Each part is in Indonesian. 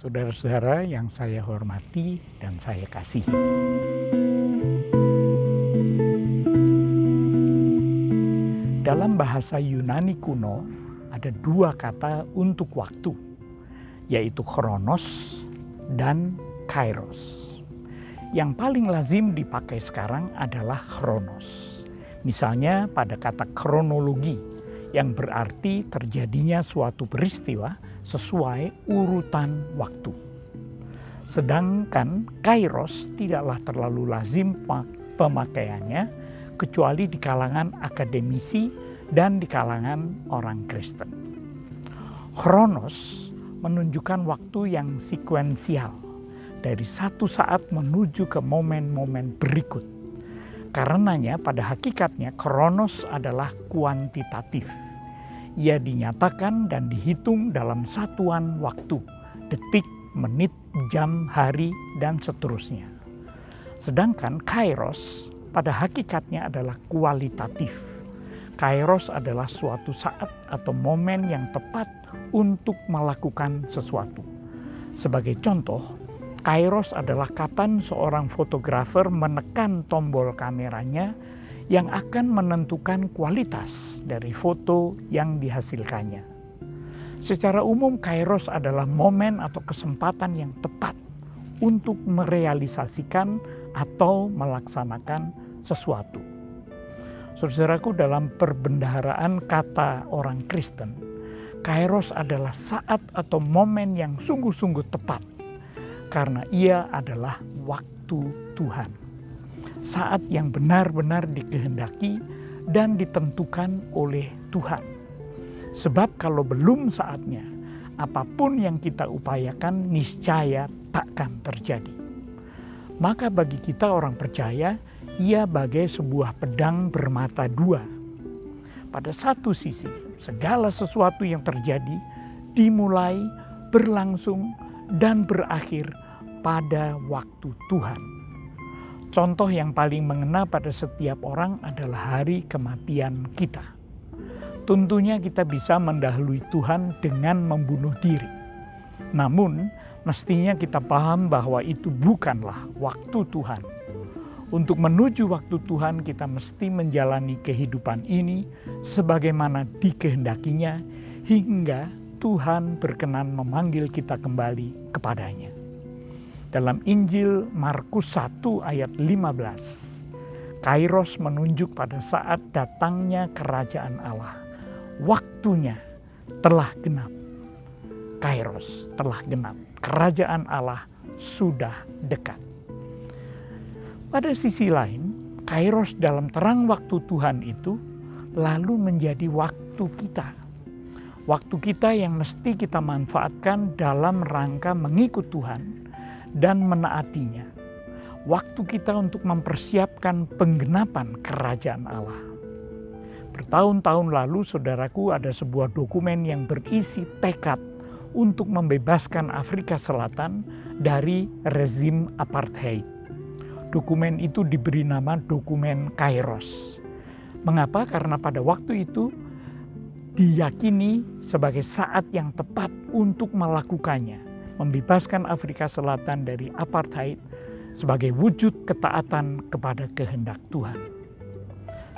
Saudara-saudara yang saya hormati dan saya kasihi. Dalam bahasa Yunani kuno ada dua kata untuk waktu, yaitu chronos dan kairos. Yang paling lazim dipakai sekarang adalah chronos. Misalnya pada kata kronologi, yang berarti terjadinya suatu peristiwa sesuai urutan waktu. Sedangkan kairos tidaklah terlalu lazim pemakaiannya kecuali di kalangan akademisi dan di kalangan orang Kristen. Kronos menunjukkan waktu yang sekuensial dari satu saat menuju ke momen-momen berikut. Karenanya pada hakikatnya kronos adalah kuantitatif. Ia dinyatakan dan dihitung dalam satuan waktu, detik, menit, jam, hari, dan seterusnya. Sedangkan kairos pada hakikatnya adalah kualitatif. Kairos adalah suatu saat atau momen yang tepat untuk melakukan sesuatu. Sebagai contoh, kairos adalah kapan seorang fotografer menekan tombol kameranya yang akan menentukan kualitas dari foto yang dihasilkannya. Secara umum, kairos adalah momen atau kesempatan yang tepat untuk merealisasikan atau melaksanakan sesuatu. Saudaraku, dalam perbendaharaan kata orang Kristen, kairos adalah saat atau momen yang sungguh-sungguh tepat karena ia adalah waktu Tuhan. Saat yang benar-benar dikehendaki dan ditentukan oleh Tuhan. Sebab kalau belum saatnya, apapun yang kita upayakan niscaya takkan terjadi. Maka bagi kita orang percaya, ia bagai sebuah pedang bermata dua. Pada satu sisi, segala sesuatu yang terjadi dimulai, berlangsung, dan berakhir pada waktu Tuhan. Contoh yang paling mengena pada setiap orang adalah hari kematian kita. Tentunya kita bisa mendahului Tuhan dengan membunuh diri. Namun, mestinya kita paham bahwa itu bukanlah waktu Tuhan. Untuk menuju waktu Tuhan, kita mesti menjalani kehidupan ini sebagaimana dikehendakinya hingga Tuhan berkenan memanggil kita kembali kepadanya. Dalam Injil Markus 1 ayat 15, kairos menunjuk pada saat datangnya kerajaan Allah. Waktunya telah genap. Kairos telah genap. Kerajaan Allah sudah dekat. Pada sisi lain, kairos dalam terang waktu Tuhan itu lalu menjadi waktu kita. Waktu kita yang mesti kita manfaatkan dalam rangka mengikut Tuhan dan menaatinya. Waktu kita untuk mempersiapkan penggenapan kerajaan Allah. Bertahun-tahun lalu, saudaraku, ada sebuah dokumen yang berisi tekad untuk membebaskan Afrika Selatan dari rezim apartheid. Dokumen itu diberi nama dokumen Kairos. Mengapa? Karena pada waktu itu diyakini sebagai saat yang tepat untuk melakukannya. Membebaskan Afrika Selatan dari apartheid sebagai wujud ketaatan kepada kehendak Tuhan.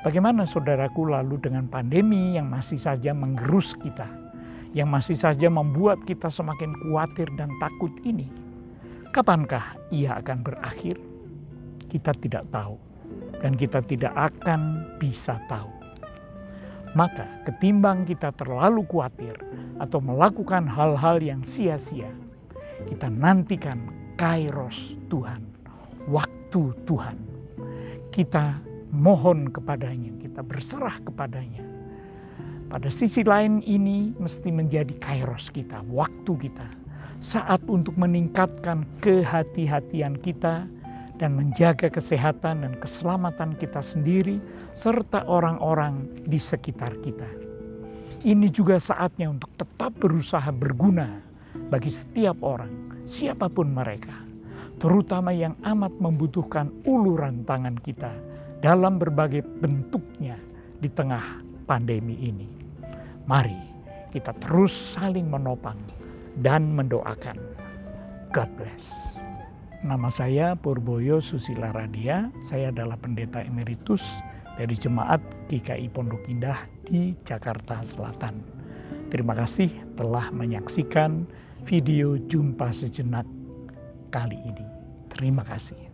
Bagaimana saudaraku lalu dengan pandemi yang masih saja menggerus kita, yang masih saja membuat kita semakin khawatir dan takut ini? Kapankah ia akan berakhir? Kita tidak tahu dan kita tidak akan bisa tahu. Maka ketimbang kita terlalu khawatir atau melakukan hal-hal yang sia-sia, kita nantikan kairos Tuhan, waktu Tuhan. Kita mohon kepadanya, kita berserah kepadanya. Pada sisi lain ini mesti menjadi kairos kita, waktu kita. Saat untuk meningkatkan kehati-hatian kita dan menjaga kesehatan dan keselamatan kita sendiri serta orang-orang di sekitar kita. Ini juga saatnya untuk tetap berusaha berguna bagi setiap orang, siapapun mereka, terutama yang amat membutuhkan uluran tangan kita dalam berbagai bentuknya di tengah pandemi ini. Mari kita terus saling menopang dan mendoakan. God bless. Nama saya Purboyo Susila Radia. Saya adalah pendeta emeritus dari Jemaat GKI Pondok Indah di Jakarta Selatan. Terima kasih telah menyaksikan video Jumpa Sejenak kali ini. Terima kasih.